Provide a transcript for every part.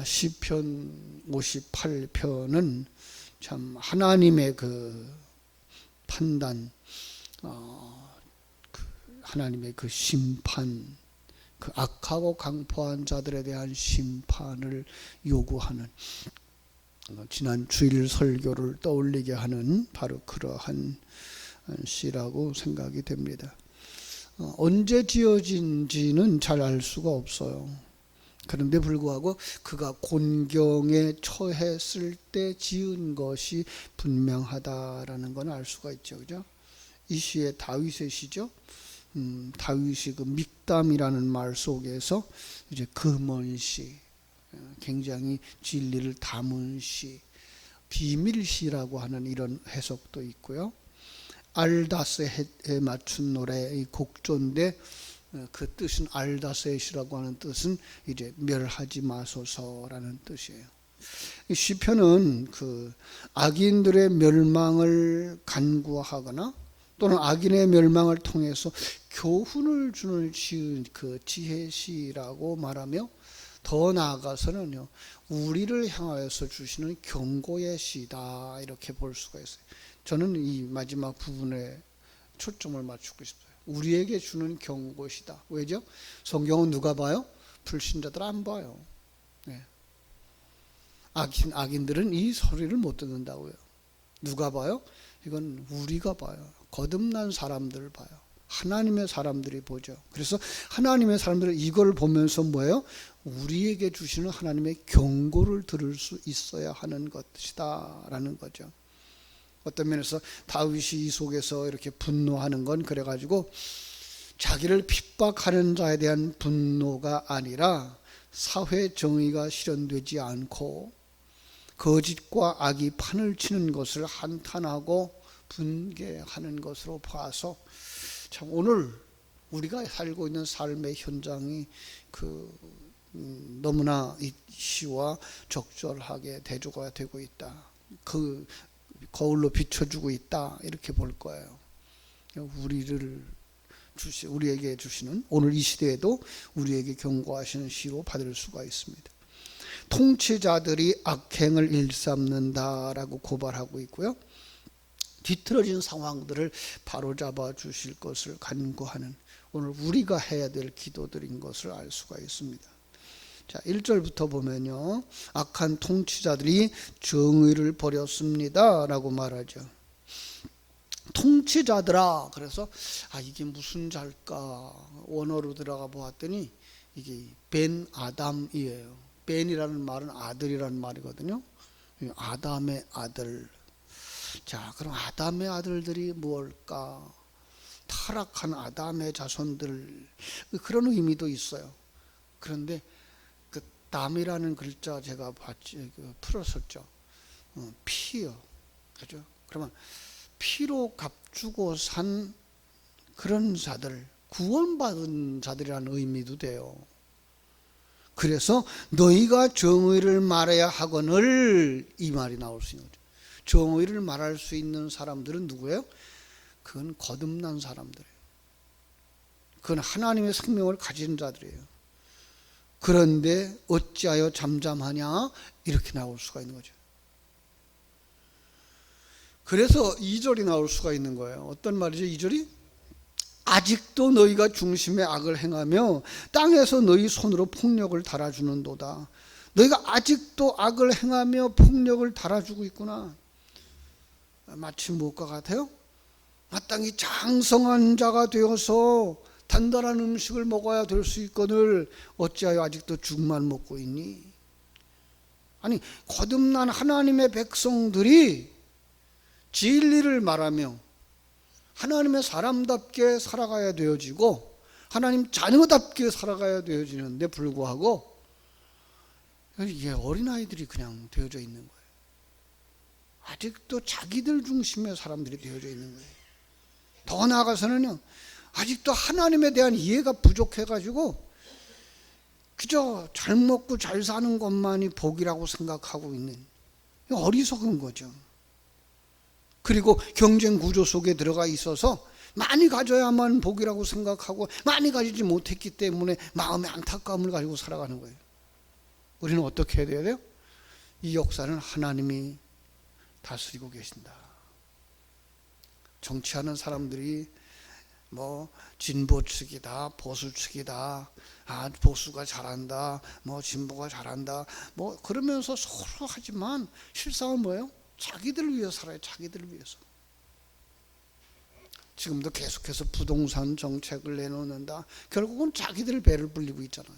시편 58편은 참 하나님의 그 판단, 하나님의 그 심판, 그 악하고 강포한 자들에 대한 심판을 요구하는, 지난 주일 설교를 떠올리게 하는 바로 그러한 시라고 생각이 됩니다. 언제 지어진지는 잘 알 수가 없어요. 그런데 불구하고 그가 곤경에 처했을 때 지은 것이 분명하다라는 건 알 수가 있죠, 그죠? 이 시의 다윗의 시죠. 다윗이 그 믹담이라는 말 속에서 이제 금언시, 굉장히 진리를 담은 시, 비밀시라고 하는 이런 해석도 있고요. 알다스햇에 맞춘 노래, 이 곡조인데 그 뜻은 알다스햇이라고 하는 뜻은 이제 멸하지 마소서라는 뜻이에요. 이 시편은 그 악인들의 멸망을 간구하거나 또는 악인의 멸망을 통해서 교훈을 주는 그 지혜시라고 말하며, 더 나아가서는요, 우리를 향하여서 주시는 경고의 시다, 이렇게 볼 수가 있어요. 저는 이 마지막 부분에 초점을 맞추고 싶어요. 우리에게 주는 경고시다. 왜죠? 성경은 누가 봐요? 불신자들 안 봐요. 네. 악인들은 이 소리를 못 듣는다고요. 누가 봐요? 이건 우리가 봐요. 거듭난 사람들을 봐요. 하나님의 사람들이 보죠. 그래서 하나님의 사람들은 이걸 보면서 뭐예요? 우리에게 주시는 하나님의 경고를 들을 수 있어야 하는 것이다 라는 거죠. 어떤 면에서 다윗이 이 속에서 이렇게 분노하는 건 그래가지고 자기를 핍박하는 자에 대한 분노가 아니라 사회 정의가 실현되지 않고 거짓과 악이 판을 치는 것을 한탄하고 분개하는 것으로 봐서, 참 오늘 우리가 살고 있는 삶의 현장이 너무나 이 시와 적절하게 대조가 되고 있다. 그 거울로 비춰주고 있다, 이렇게 볼 거예요. 우리에게 주시는, 오늘 이 시대에도 우리에게 경고하시는 시로 받을 수가 있습니다. 통치자들이 악행을 일삼는다라고 고발하고 있고요. 뒤틀어진 상황들을 바로잡아 주실 것을 간구하는, 오늘 우리가 해야 될 기도들인 것을 알 수가 있습니다. 자, 1절부터 보면요, 악한 통치자들이 정의를 버렸습니다 라고 말하죠. 통치자들아, 그래서 이게 무슨 자일까 원어로 들어가 보았더니 이게 벤 아담이에요. 벤이라는 말은 아들이라는 말이거든요. 아담의 아들. 자, 그럼 아담의 아들들이 뭘까? 타락한 아담의 자손들, 그런 의미도 있어요. 그런데 그 담이라는 글자 제가 풀었었죠. 피요, 그죠? 그러면 피로 값주고 산 그런 자들, 구원받은 자들이라는 의미도 돼요. 그래서 너희가 정의를 말해야 하거늘, 이 말이 나올 수 있는 거죠. 정의를 말할 수 있는 사람들은 누구예요? 그건 거듭난 사람들이에요. 그건 하나님의 생명을 가진 자들이에요. 그런데 어찌하여 잠잠하냐, 이렇게 나올 수가 있는 거죠. 그래서 2절이 나올 수가 있는 거예요. 어떤 말이죠? 2절이 아직도 너희가 중심에 악을 행하며 땅에서 너희 손으로 폭력을 달아주는도다. 너희가 아직도 악을 행하며 폭력을 달아주고 있구나. 마치 무엇과 같아요? 마땅히 장성한 자가 되어서 단단한 음식을 먹어야 될 수 있거늘 어찌하여 아직도 죽만 먹고 있니? 아니, 거듭난 하나님의 백성들이 진리를 말하며 하나님의 사람답게 살아가야 되어지고 하나님 자녀답게 살아가야 되어지는데 불구하고 이게 어린아이들이 그냥 되어져 있는 거예요. 아직도 자기들 중심의 사람들이 되어져 있는 거예요. 더 나아가서는요, 아직도 하나님에 대한 이해가 부족해가지고 그저 잘 먹고 잘 사는 것만이 복이라고 생각하고 있는, 어리석은 거죠. 그리고 경쟁 구조 속에 들어가 있어서 많이 가져야만 복이라고 생각하고 많이 가지지 못했기 때문에 마음의 안타까움을 가지고 살아가는 거예요. 우리는 어떻게 해야 돼요? 이 역사는 하나님이 다스리고 계신다. 정치하는 사람들이 뭐 진보 측이다, 보수 측이다, 보수가 잘한다, 뭐 진보가 잘한다, 뭐 그러면서 서로 하지만 실상은 뭐예요? 자기들을 위해서 살아요. 자기들을 위해서. 지금도 계속해서 부동산 정책을 내놓는다. 결국은 자기들 배를 불리고 있잖아요.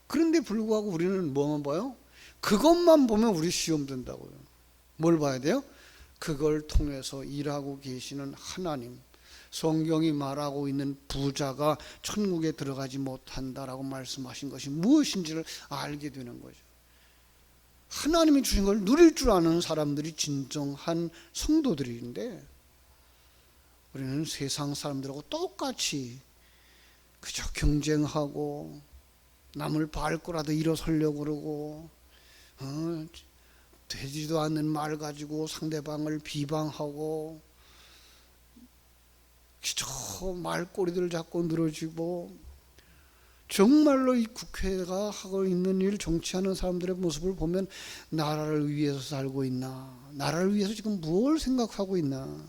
그런데 불구하고 우리는 뭐만 봐요? 그것만 보면 우리 시험 든다고요. 뭘 봐야 돼요? 그걸 통해서 일하고 계시는 하나님, 성경이 말하고 있는 부자가 천국에 들어가지 못한다라고 말씀하신 것이 무엇인지를 알게 되는 거죠. 하나님이 주신 걸 누릴 줄 아는 사람들이 진정한 성도들인데, 우리는 세상 사람들하고 똑같이 그저 경쟁하고 남을 밟고라도 일어서려고 그러고 되지도 않는 말 가지고 상대방을 비방하고 저 말꼬리들 잡고 늘어지고, 정말로 이 국회가 하고 있는 일, 정치하는 사람들의 모습을 보면 나라를 위해서 살고 있나, 나라를 위해서 지금 뭘 생각하고 있나,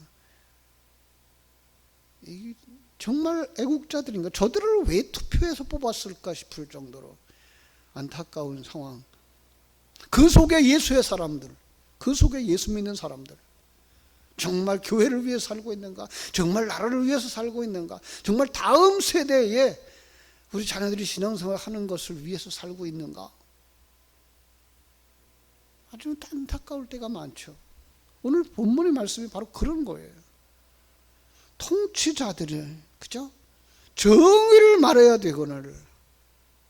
이 정말 애국자들인가, 저들을 왜 투표해서 뽑았을까 싶을 정도로 안타까운 상황. 그 속에 예수의 사람들, 그 속에 예수 믿는 사람들, 정말 교회를 위해서 살고 있는가, 정말 나라를 위해서 살고 있는가, 정말 다음 세대에 우리 자녀들이 신앙생활 하는 것을 위해서 살고 있는가, 아주 안타까울 때가 많죠. 오늘 본문의 말씀이 바로 그런 거예요. 통치자들이 그죠? 정의를 말해야 되거늘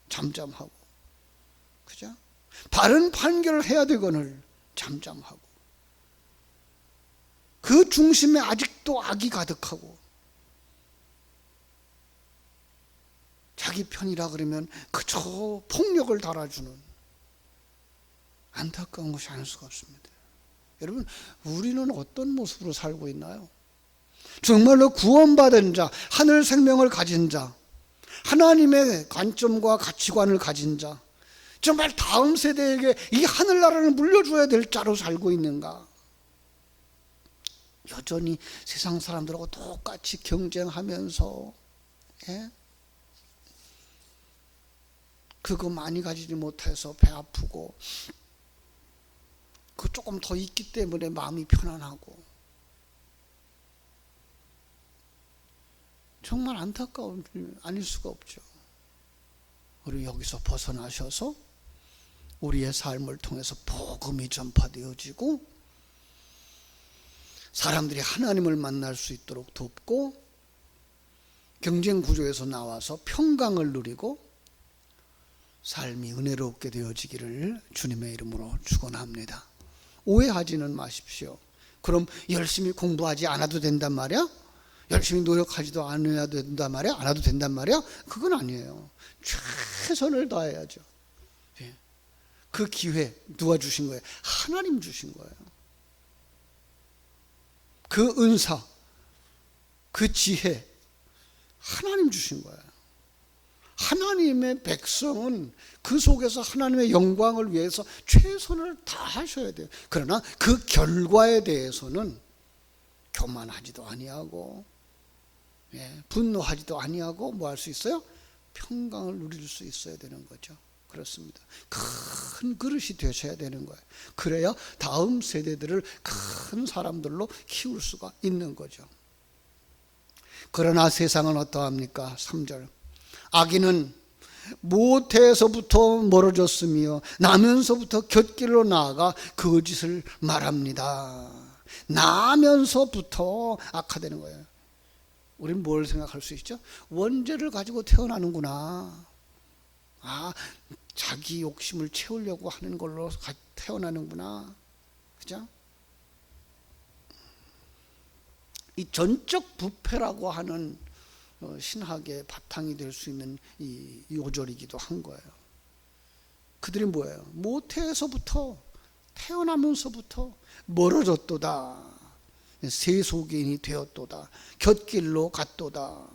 잠잠하고, 그죠? 바른 판결을 해야 되거늘 잠잠하고, 그 중심에 아직도 악이 가득하고, 자기 편이라 그러면 그저 폭력을 달아주는 안타까운 것이 아닐 수가 없습니다. 여러분, 우리는 어떤 모습으로 살고 있나요? 정말로 구원받은 자, 하늘 생명을 가진 자, 하나님의 관점과 가치관을 가진 자, 정말 다음 세대에게 이 하늘나라를 물려줘야 될 자로 살고 있는가? 여전히 세상 사람들하고 똑같이 경쟁하면서, 예? 그거 많이 가지지 못해서 배 아프고, 그 조금 더 있기 때문에 마음이 편안하고, 정말 안타까운 일 아닐 수가 없죠. 우리 여기서 벗어나셔서 우리의 삶을 통해서 복음이 전파되어지고, 사람들이 하나님을 만날 수 있도록 돕고, 경쟁 구조에서 나와서 평강을 누리고 삶이 은혜롭게 되어지기를 주님의 이름으로 축원합니다. 오해하지는 마십시오. 그럼 열심히 공부하지 않아도 된단 말이야? 열심히 노력하지도 않아야 된단 말이야? 안 해도 된단 말이야? 그건 아니에요. 최선을 다해야죠. 예. 그 기회 누가 주신 거예요? 하나님 주신 거예요. 그 은사, 그 지혜 하나님 주신 거예요. 하나님의 백성은 그 속에서 하나님의 영광을 위해서 최선을 다하셔야 돼요. 그러나 그 결과에 대해서는 교만하지도 아니하고, 예, 분노하지도 아니하고 뭐 할 수 있어요? 평강을 누릴 수 있어야 되는 거죠. 그렇습니다. 큰 그릇이 되셔야 되는 거예요. 그래야 다음 세대들을 큰 사람들로 키울 수가 있는 거죠. 그러나 세상은 어떠합니까? 3절. 악인은 모태에서부터 멀어졌으며 나면서부터 곁길로 나아가 거짓을 말합니다. 나면서부터 악화되는 거예요. 우리는 뭘 생각할 수 있죠? 원죄를 가지고 태어나는구나. 자기 욕심을 채우려고 하는 걸로 태어나는구나. 그죠? 이 전적 부패라고 하는 신학의 바탕이 될 수 있는 이 요절이기도 한 거예요. 그들이 뭐예요? 모태에서부터, 태어나면서부터 멀어졌도다. 세속인이 되었도다. 곁길로 갔도다.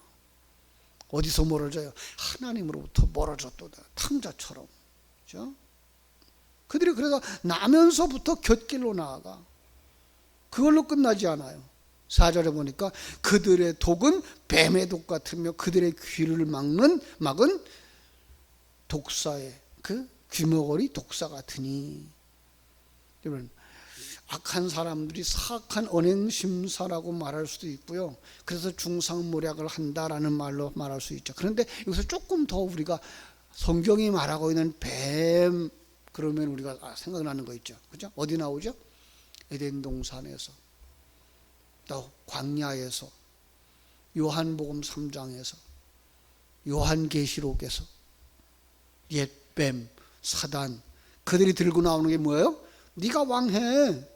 어디서 멀어져요? 하나님으로부터 멀어졌도다. 탕자처럼. 그렇죠? 그들이 그래서 나면서부터 곁길로 나아가. 그걸로 끝나지 않아요. 4절에 보니까 그들의 독은 뱀의 독 같으며 그들의 귀를 막은 독사의 그 귀머거리 독사 같으니. 여러분, 악한 사람들이 사악한 언행심사라고 말할 수도 있고요. 그래서 중상모략을 한다라는 말로 말할 수 있죠. 그런데 여기서 조금 더 우리가 성경이 말하고 있는 뱀 그러면 우리가 생각나는 거 있죠. 그죠? 어디 나오죠? 에덴 동산에서, 또 광야에서, 요한복음 3장에서, 요한계시록에서 옛뱀, 사단, 그들이 들고 나오는 게 뭐예요? 네가 왕해.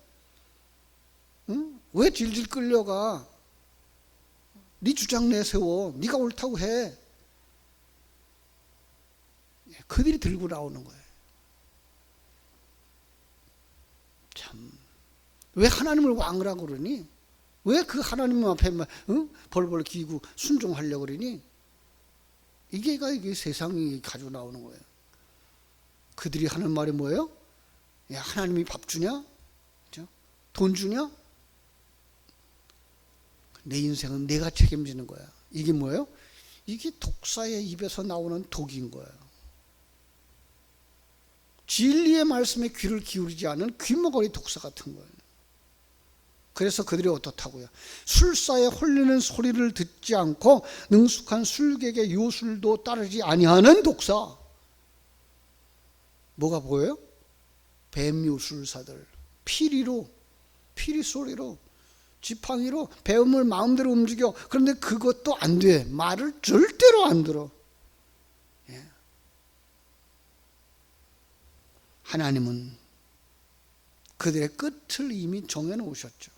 응? 왜 질질 끌려가? 네 주장 내세워. 네가 옳다고 해. 그들이 들고 나오는 거예요. 참, 왜 하나님을 왕이라고 그러니? 왜 그 하나님 앞에 벌벌 기고 순종하려고 그러니? 이게 세상이 가지고 나오는 거예요. 그들이 하는 말이 뭐예요? 야, 하나님이 밥 주냐? 그렇죠? 돈 주냐? 내 인생은 내가 책임지는 거야. 이게 뭐예요? 이게 독사의 입에서 나오는 독인 거예요. 진리의 말씀에 귀를 기울이지 않은 귀머거리 독사 같은 거예요. 그래서 그들이 어떻다고요? 술사에 홀리는 소리를 듣지 않고 능숙한 술객의 요술도 따르지 아니하는 독사. 뭐가 보여요? 뱀 요술사들. 피리 소리로, 지팡이로 뱀을 마음대로 움직여. 그런데 그것도 안 돼. 말을 절대로 안 들어. 예. 하나님은 그들의 끝을 이미 정해놓으셨죠.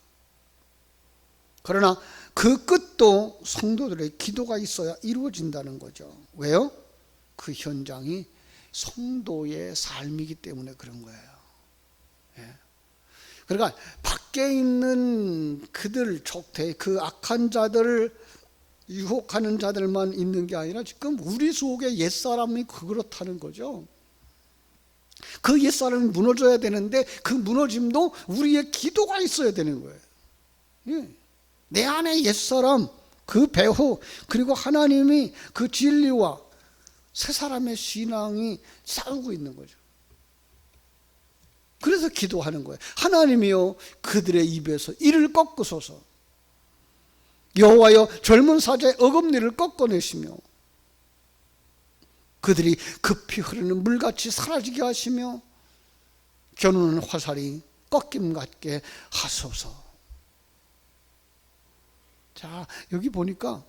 그러나 그 끝도 성도들의 기도가 있어야 이루어진다는 거죠. 왜요? 그 현장이 성도의 삶이기 때문에 그런 거예요. 예. 그러니까 밖에 있는 그들 적대, 그 악한 자들을 유혹하는 자들만 있는 게 아니라 지금 우리 속에 옛사람이 그렇다는 거죠. 그 옛사람이 무너져야 되는데 그 무너짐도 우리의 기도가 있어야 되는 거예요. 예. 내 안에 옛사람, 그 배후, 그리고 하나님이 그 진리와 새 사람의 신앙이 싸우고 있는 거죠. 그래서 기도하는 거예요. 하나님이여 그들의 입에서 이를 꺾으소서. 여호와여 젊은 사자의 어금니를 꺾어내시며 그들이 급히 흐르는 물같이 사라지게 하시며 겨누는 화살이 꺾임 같게 하소서. 자, 여기 보니까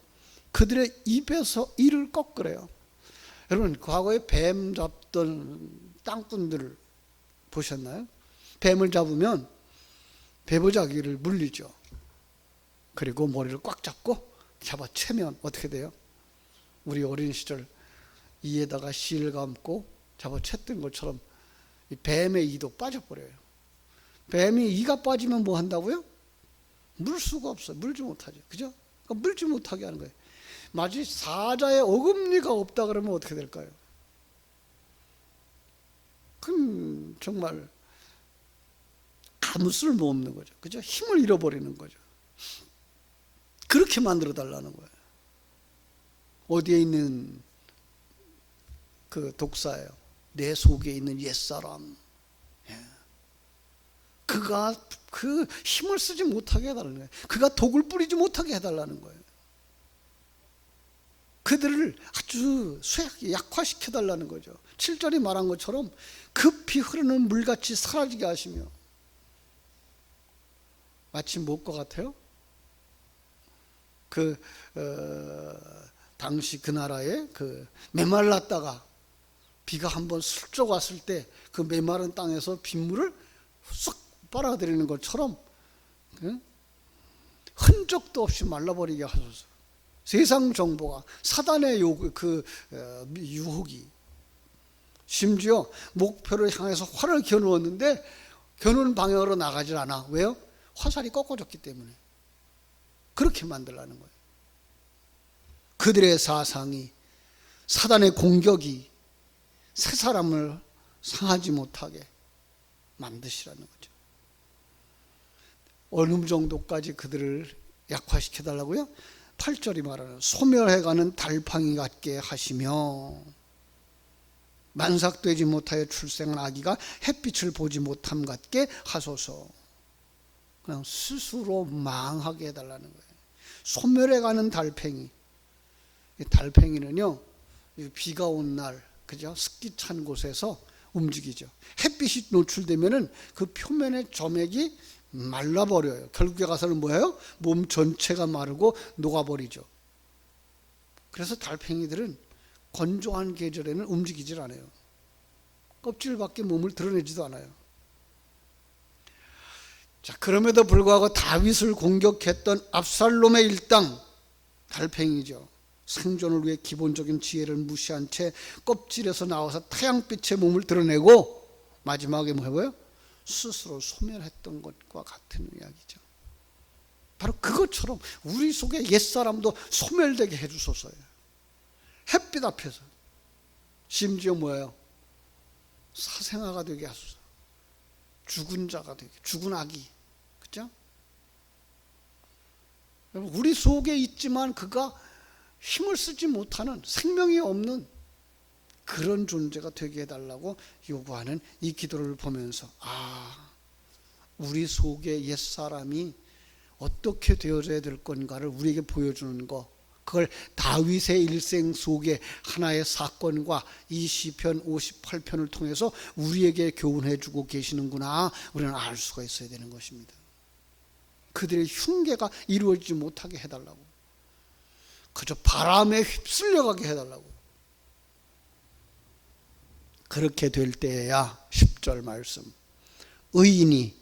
그들의 입에서 이를 꺾으래요. 여러분, 과거에 뱀 잡던 땅꾼들을 보셨나요? 뱀을 잡으면 배보자기를 물리죠. 그리고 머리를 꽉 잡고 잡아채면 어떻게 돼요? 우리 어린 시절 이에다가 실 감고 잡아챘던 것처럼 이 뱀의 이도 빠져버려요. 뱀이 이가 빠지면 뭐 한다고요? 물 수가 없어요. 물지 못하죠. 그죠? 그러니까 물지 못하게 하는 거예요. 마치 사자의 어금니가 없다 그러면 어떻게 될까요? 그럼 정말 아무 쓸모 없는 거죠. 그죠? 힘을 잃어버리는 거죠. 그렇게 만들어 달라는 거예요. 어디에 있는 그 독사예요? 내 속에 있는 옛사람. 그가 그 힘을 쓰지 못하게 해달라는 거예요. 그가 독을 뿌리지 못하게 해달라는 거예요. 그들을 아주 약화시켜달라는 거죠. 7절이 말한 것처럼 급히 흐르는 물같이 사라지게 하시며. 마치 무엇과 같아요? 당시 그 나라에 그 메말랐다가 비가 한번 슬쩍 왔을 때 그 메마른 땅에서 빗물을 쏙 빨아들이는 것처럼 흔적도 없이 말라버리게 하소서. 세상 정보가 사단의 유혹이 심지어 목표를 향해서 활을 겨누었는데 겨누는 방향으로 나가질 않아. 왜요? 화살이 꺾어졌기 때문에. 그렇게 만들라는 거예요. 그들의 사상이, 사단의 공격이 새 사람을 상하지 못하게 만드시라는 거죠. 어느 정도까지 그들을 약화시켜달라고요? 8절이 말하는 소멸해가는 달팡이 같게 하시며 만삭되지 못하여 출생한 아기가 햇빛을 보지 못함 같게 하소서. 그냥 스스로 망하게 해달라는 거예요. 소멸해가는 달팽이. 달팽이는요, 비가 온 날, 그죠? 습기 찬 곳에서 움직이죠. 햇빛이 노출되면은 그 표면의 점액이 말라버려요. 결국에 가서는 뭐예요? 몸 전체가 마르고 녹아버리죠. 그래서 달팽이들은 건조한 계절에는 움직이질 않아요. 껍질밖에 몸을 드러내지도 않아요. 자, 그럼에도 불구하고 다윗을 공격했던 압살롬의 일당 달팽이죠. 생존을 위해 기본적인 지혜를 무시한 채 껍질에서 나와서 태양빛에 몸을 드러내고 마지막에 뭐예요? 스스로 소멸했던 것과 같은 이야기죠. 바로 그것처럼 우리 속에 옛사람도 소멸되게 해주소서예요. 햇빛 앞에서. 심지어 뭐예요? 사생아가 되게 하소서. 죽은 자가 되게, 죽은 아기. 그죠? 우리 속에 있지만 그가 힘을 쓰지 못하는, 생명이 없는 그런 존재가 되게 해달라고 요구하는 이 기도를 보면서, 우리 속에 옛사람이 어떻게 되어져야 될 건가를 우리에게 보여주는 거, 그걸 다윗의 일생 속에 하나의 사건과 이 시편 58편을 통해서 우리에게 교훈해 주고 계시는구나, 우리는 알 수가 있어야 되는 것입니다. 그들의 흉계가 이루어지지 못하게 해달라고, 그저 바람에 휩쓸려가게 해달라고. 그렇게 될 때에야 10절 말씀, 의인이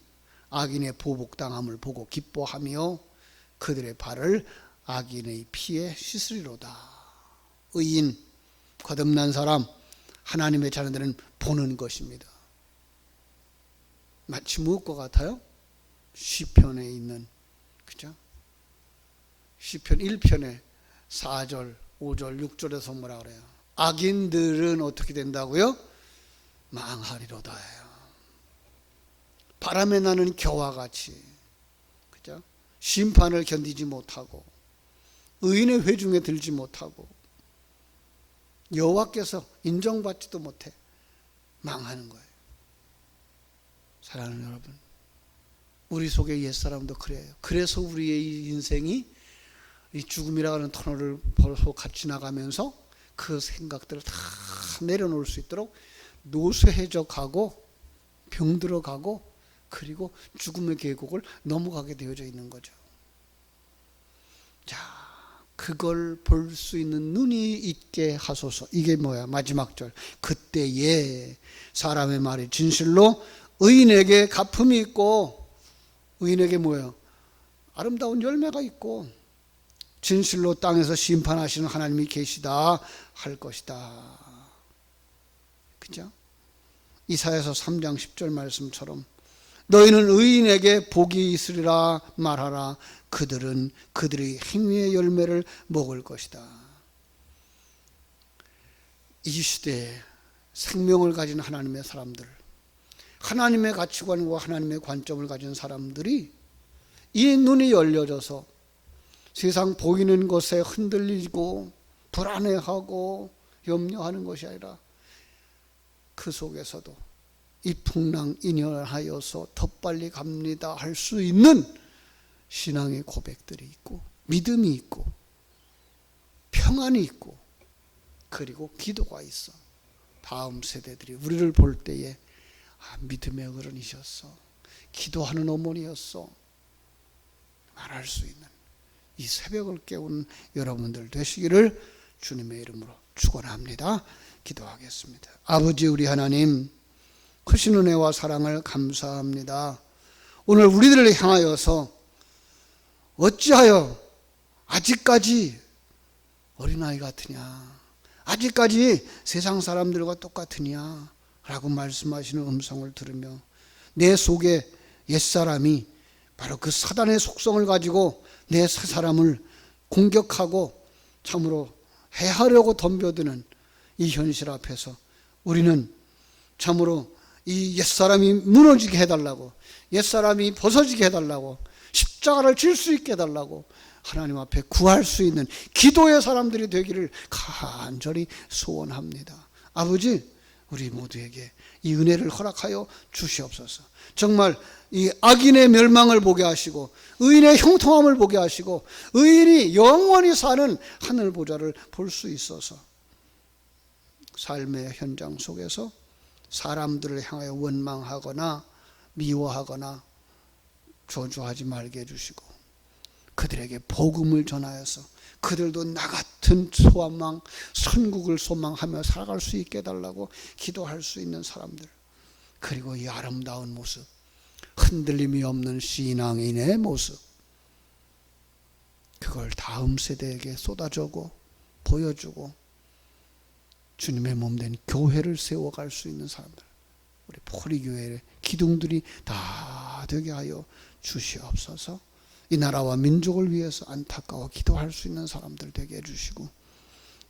악인의 보복당함을 보고 기뻐하며 그들의 발을 악인의 피에 씻으리로다. 의인, 거듭난 사람, 하나님의 자녀들은 보는 것입니다. 마치 무엇과 같아요? 시편에 있는, 그죠? 시편 1편에 4절, 5절, 6절에서 뭐라 그래요? 악인들은 어떻게 된다고요? 망하리로다예요. 바람에 나는 겨와 같이, 그죠? 심판을 견디지 못하고 의인의 회중에 들지 못하고 여호와께서 인정받지도 못해 망하는 거예요. 사랑하는 여러분, 우리 속에 옛사람도 그래요. 그래서 우리의 인생이 이 죽음이라고 하는 터널을 벌써 같이 나가면서 그 생각들을 다 내려놓을 수 있도록 노쇠해져가고 병들어가고 그리고 죽음의 계곡을 넘어가게 되어져 있는 거죠. 자, 그걸 볼 수 있는 눈이 있게 하소서. 이게 뭐야? 마지막 절. 그때에 사람의 말이 진실로 의인에게 갚음이 있고, 의인에게 뭐예요? 아름다운 열매가 있고, 진실로 땅에서 심판하시는 하나님이 계시다 할 것이다. 그죠? 이사야서 3장 10절 말씀처럼 너희는 의인에게 복이 있으리라 말하라. 그들은 그들의 행위의 열매를 먹을 것이다. 이 시대에 생명을 가진 하나님의 사람들, 하나님의 가치관과 하나님의 관점을 가진 사람들이 이 눈이 열려져서 세상 보이는 것에 흔들리고 불안해하고 염려하는 것이 아니라 그 속에서도 이 풍랑인연하여서 더 빨리 갑니다 할 수 있는 신앙의 고백들이 있고 믿음이 있고 평안이 있고 그리고 기도가 있어. 다음 세대들이 우리를 볼 때에 믿음의 어른이셨어, 기도하는 어머니였어 말할 수 있는 이 새벽을 깨우는 여러분들 되시기를 주님의 이름으로 축원합니다. 기도하겠습니다. 아버지 우리 하나님, 크신 은혜와 사랑을 감사합니다. 오늘 우리들을 향하여서 어찌하여 아직까지 어린아이 같으냐, 아직까지 세상 사람들과 똑같으냐 라고 말씀하시는 음성을 들으며 내 속에 옛사람이 바로 그 사단의 속성을 가지고 내 사람을 공격하고 참으로 해하려고 덤벼드는 이 현실 앞에서 우리는 참으로 이 옛사람이 무너지게 해달라고, 옛사람이 벗어지게 해달라고, 십자가를 질 수 있게 해달라고 하나님 앞에 구할 수 있는 기도의 사람들이 되기를 간절히 소원합니다. 아버지, 우리 모두에게 이 은혜를 허락하여 주시옵소서. 정말 이 악인의 멸망을 보게 하시고 의인의 형통함을 보게 하시고 의인이 영원히 사는 하늘 보좌를 볼 수 있어서 삶의 현장 속에서 사람들을 향하여 원망하거나 미워하거나 저주하지 말게 해주시고 그들에게 복음을 전하여서 그들도 나 같은 소망, 천국을 소망하며 살아갈 수 있게 해달라고 기도할 수 있는 사람들, 그리고 이 아름다운 모습, 흔들림이 없는 신앙인의 모습, 그걸 다음 세대에게 쏟아주고 보여주고 주님의 몸된 교회를 세워갈 수 있는 사람들, 우리 포리교회의 기둥들이 다 되게 하여 주시옵소서. 이 나라와 민족을 위해서 안타까워 기도할 수 있는 사람들 되게 해주시고,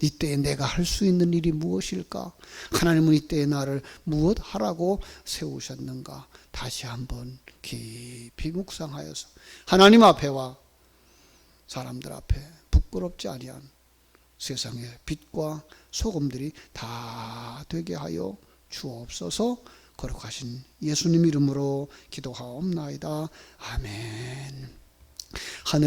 이때에 내가 할 수 있는 일이 무엇일까? 하나님은 이때에 나를 무엇 하라고 세우셨는가? 다시 한번 깊이 묵상하여서 하나님 앞에와 사람들 앞에 부끄럽지 아니한 세상의 빛과 소금들이 다 되게 하여 주옵소서. 거룩하신 예수님 이름으로 기도하옵나이다. 아멘. 하늘에